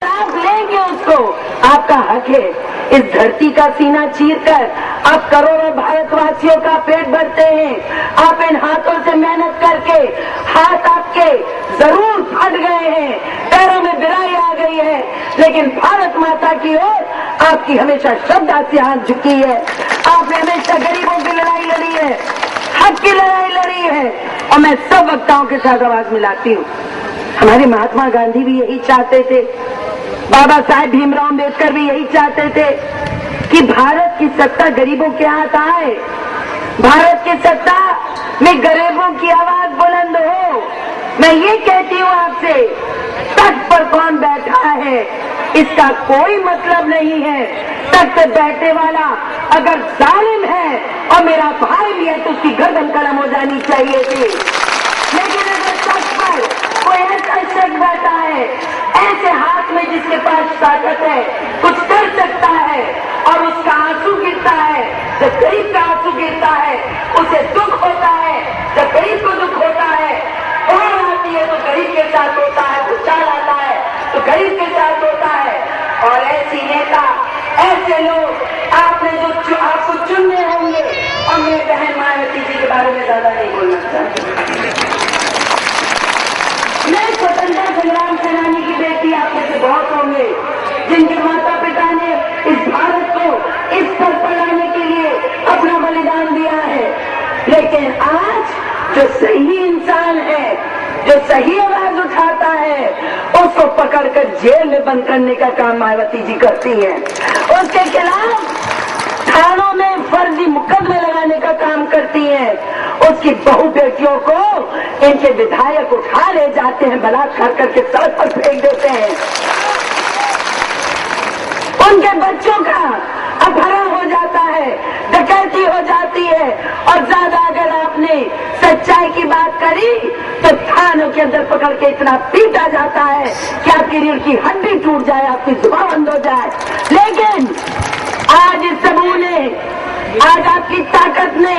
आप लेंगे उसको, आपका हक है। इस धरती का सीना चीरकर आप करोड़ों भारतवासियों का पेट भरते हैं। आप इन हाथों से मेहनत करके हाथ आपके जरूर फट गए हैं, पैरों में बिराई आ गई है, लेकिन भारत माता की ओर आपकी हमेशा श्रद्धा से हाथ झुकी है। आपने हमेशा गरीबों की लड़ाई लड़ी है, हक की लड़ाई लड़ी है, और मैं सब वक्ताओं के साथ आवाज मिलाती हूँ। हमारे महात्मा गांधी भी यही चाहते थे, बाबा साहेब भीमराव अम्बेडकर भी यही चाहते थे कि भारत की सत्ता गरीबों के हाथ आए, भारत की सत्ता में गरीबों की आवाज बुलंद हो। मैं ये कहती हूँ आपसे, तख्त पर कौन बैठा है इसका कोई मतलब नहीं है। तख्त पे बैठे वाला अगर जालिम है और मेरा भाई भी है तो उसकी गर्दन कलम हो जानी चाहिए थी। लेकिन अगर तख्त पर कोई ऐसा शख्स बैठा है, ऐसे हाथ में जिसके पास ताकत है, कुछ कर सकता है, और उसका आंसू गिरता है, जब गरीब का आंसू गिरता है उसे दुख होता है, जब गरीब को दुख होता है, बाढ़ आती है तो गरीब के साथ होता है, भूचाल आता है तो गरीब के साथ होता है। और ऐसी नेता, ऐसे लोग आपने जो आपको चुनने होंगे। और मेरे बहन मायावती जी के बारे में ज्यादा नहीं बोलना चाहती। मैं स्वतंत्रता संग्राम सेनानी की बेटी, आप में से बहुत होंगे जिनके माता पिता ने इस भारत को इस पर पढ़ाने के लिए अपना बलिदान दिया है। लेकिन आज जो सही इंसान है, जो सही आवाज उठाता है, उसको पकड़कर जेल में बंद करने का काम मायावती जी करती हैं। उसके खिलाफ थानों में फर्जी मुकदमे लगाने का काम करती हैं। उसकी बहु बेटियों को इनके विधायक उठा ले जाते हैं, बलात्कार करके सड़क पर फेंक देते हैं। उनके बच्चों का अपहरण हो जाता है, डकैती हो जाती है, और ज्यादा अगर आपने सच्चाई की बात करी तो थानों के अंदर पकड़ के इतना पीटा जाता है कि आपकी रीढ़ की हड्डी टूट जाए, आपकी जुबान बंद हो जाए। लेकिन आज इस समूह ने, आज आपकी ताकत ने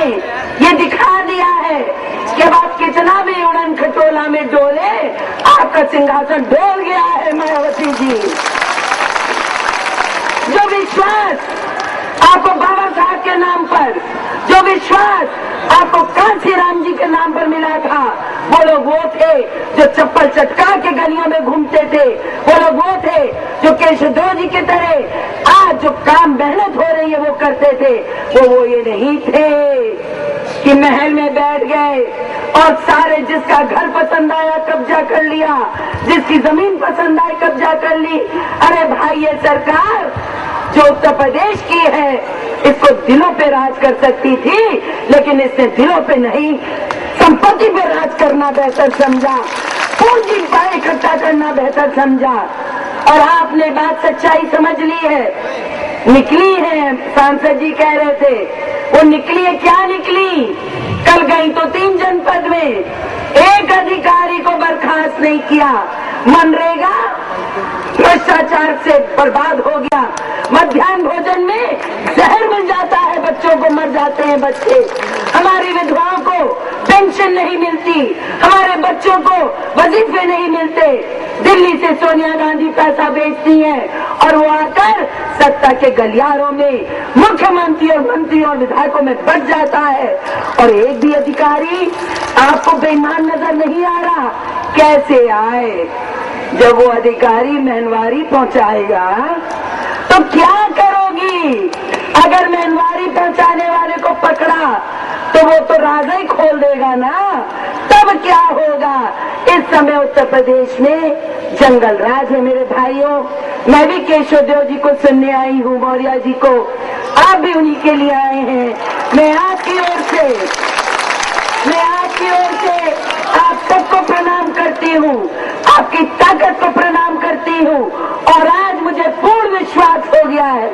ये दिखा दिया है कि अब आप कितना भी उड़न खटोला में डोले, आपका सिंहासन डोल गया है। मायावती जी, जो विश्वास आपको बाबा साहब के नाम पर, जो विश्वास आपको कांशीराम जी के नाम पर मिला था, वो लोग वो थे जो चप्पल चटका के गलियों में घूमते थे, वो लोग वो थे जो केशवदेव जी की तरह आज जो काम मेहनत हो रही है वो करते थे। वो ये नहीं थे कि महल में बैठ गए और सारे जिसका घर पसंद आया कब्जा कर लिया, जिसकी जमीन पसंद आई कब्जा कर ली। अरे भाई, ये सरकार जो उत्तर प्रदेश की है, इसको दिलों पे राज कर सकती थी, लेकिन इसने दिलों पे नहीं, संपत्ति पे राज करना बेहतर समझा, पूंजी पाए इकट्ठा करना बेहतर समझा। और आपने बात सच्चाई समझ ली है, निकली है। सांसद जी कह रहे थे, वो निकली है, क्या निकली? कल गई तो 3 जनपद में एक अधिकारी को बर्खास्त नहीं किया। मनरेगा भ्रष्टाचार से बर्बाद हो गया। मध्याह्न भोजन में जहर मिल जाता है, बच्चों को मर जाते हैं बच्चे। हमारी विधवाओं को पेंशन नहीं मिलती, हमारे बच्चों को वजीफे नहीं मिलते। दिल्ली से सोनिया गांधी पैसा बेचती हैं और वो आकर सत्ता के गलियारों में मुख्यमंत्री और मंत्री और विधायकों में बच जाता है। और एक भी अधिकारी आपको बेईमान नजर नहीं आ रहा। कैसे आए? जब वो अधिकारी महनवारी पहुंचाएगा तो क्या करोगी? अगर महनवारी पहुंचाने वाले को पकड़ा तो वो तो राजा ही खोल देगा ना, तब क्या होगा? इस समय उत्तर प्रदेश में जंगल राज है मेरे भाइयों। मैं भी केशवदेव जी को सुनने आई हूँ, मौर्य जी को, आप भी उन्हीं के लिए आए हैं। मैं आपकी ओर से आप सबको प्रणाम करती हूँ, आपकी ताकत को प्रणाम करती हूँ। और आज मुझे पूर्ण विश्वास हो गया है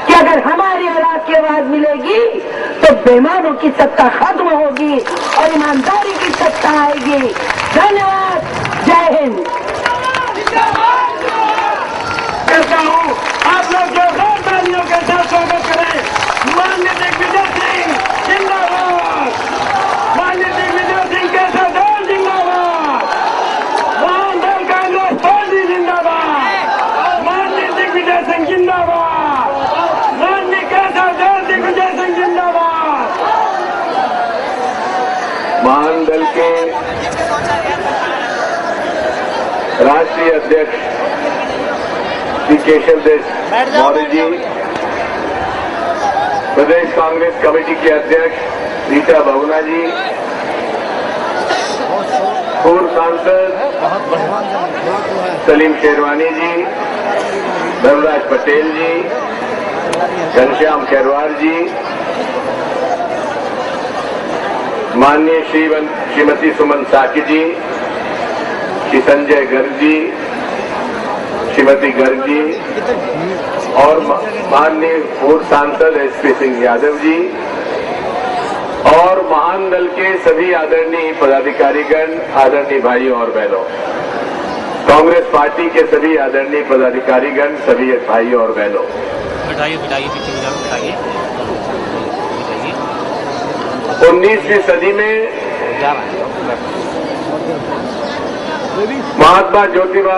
कि अगर हमारी और आपकी आवाज मिलेगी तो बेईमानों की सत्ता खत्म होगी और ईमानदारी की सत्ता आएगी। धन्यवाद, जय हिंद। करता हूँ, आप लोग जोरदार तालियों के साथ स्वागत करें। माननीय दिग्विजय सिंह जिंदाबाद, माननीय दिग्विजय सिंह के सरदार जिंदाबाद, वाम दल कांग्रेस पार्टी जिंदाबाद। महान दल के राष्ट्रीय अध्यक्ष श्री केशव देव मौर्य जी, प्रदेश कांग्रेस कमेटी के अध्यक्ष रीटा बहुगुणा जी, पूर्व सांसद सलीम शेरवानी जी, धर्मराज पटेल जी, घनश्याम खैरवार जी, माननीय श्रीमती सुमन साकी जी, श्री संजय गर्ग जी, श्रीमती गर्ग जी और माननीय पूर्व सांसद एसपी सिंह यादव जी और महान दल के सभी आदरणीय पदाधिकारीगण, आदरणीय भाइयों और बहनों, कांग्रेस पार्टी के सभी आदरणीय पदाधिकारीगण, सभी भाइयों और बहनों, बिठाइए 19वीं सदी में महात्मा ज्योतिबा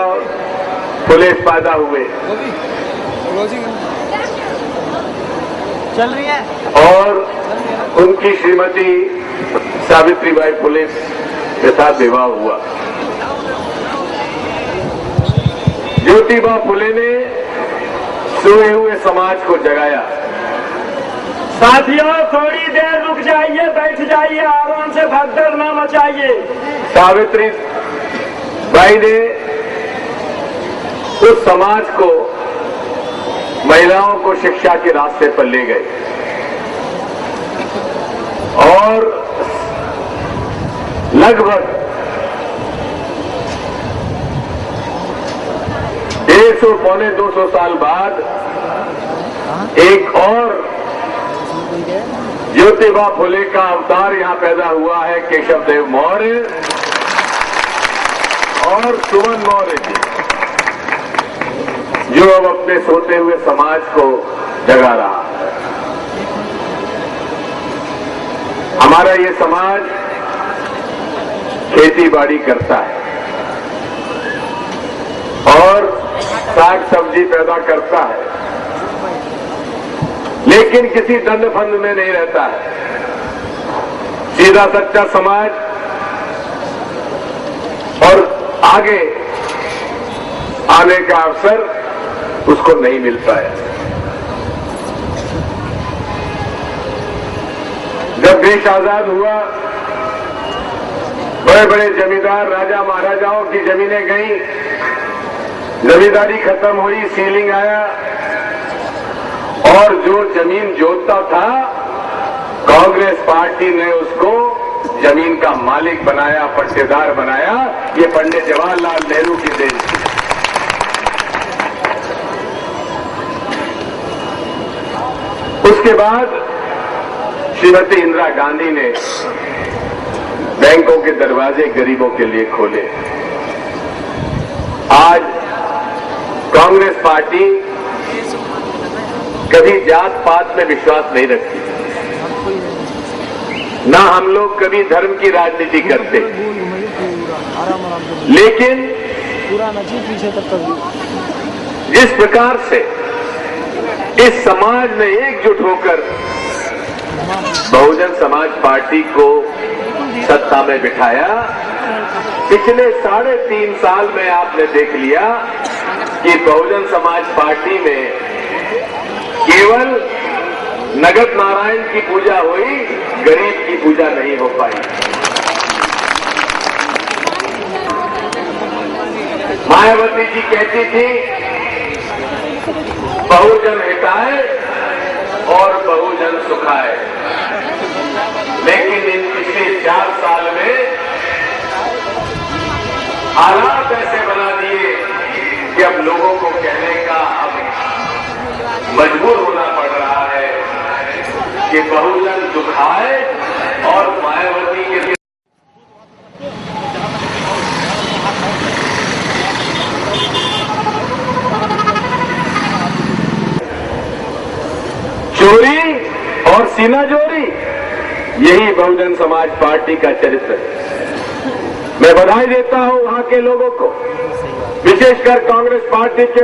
फुले पैदा हुए चल रही है और उनकी श्रीमती सावित्रीबाई फुले के साथ विवाह हुआ। ज्योतिबा फुले ने सोए हुए समाज को जगाया। साथियों, थोड़ी देर रुक जाइए, बैठ जाइए, आराम से भगदड़ न मचाइए। सावित्री बाई ने उस समाज को, महिलाओं को शिक्षा के रास्ते पर ले गए और लगभग 150 पौने 200 साल बाद एक और ज्योतिबा फुले का अवतार यहां पैदा हुआ है, केशव देव मौर्य और सुमन मौर्य जी, जो अब अपने सोते हुए समाज को जगा रहा है। हमारा ये समाज खेती बाड़ी करता है और साग सब्जी पैदा करता है, लेकिन किसी दंड फंद में नहीं रहता है। सीधा सच्चा समाज और आगे आने का अवसर उसको नहीं मिलता है। जब देश आजाद हुआ, बड़े बड़े जमींदार, राजा महाराजाओं की जमीनें गई, जमींदारी खत्म हुई, सीलिंग आया और जो जमीन जोतता था, कांग्रेस पार्टी ने उसको जमीन का मालिक बनाया, पट्टेदार बनाया। ये पंडित जवाहरलाल नेहरू की देन थी। उसके बाद श्रीमती इंदिरा गांधी ने बैंकों के दरवाजे गरीबों के लिए खोले। आज कांग्रेस पार्टी कभी जात पात में विश्वास नहीं रखती, ना हम लोग कभी धर्म की राजनीति करते, लेकिन जिस प्रकार से इस समाज ने एकजुट होकर बहुजन समाज पार्टी को सत्ता में बिठाया, पिछले 3.5 साल में आपने देख लिया कि बहुजन समाज पार्टी में केवल नगद नारायण की पूजा हुई, गरीब की पूजा नहीं हो पाई। मायावती जी कहती थी बहुजन हिताए और बहुजन सुखाए, लेकिन इन पिछले 4 साल में हालात ऐसे बना दिए कि अब लोगों को कहने का अब मजबूर होना पड़ रहा है कि बहुजन सुखाए और मायावती के चोरी और सीनाजोरी, यही बहुजन समाज पार्टी का चरित्र है। मैं बधाई देता हूं वहां के लोगों को, विशेषकर कांग्रेस पार्टी के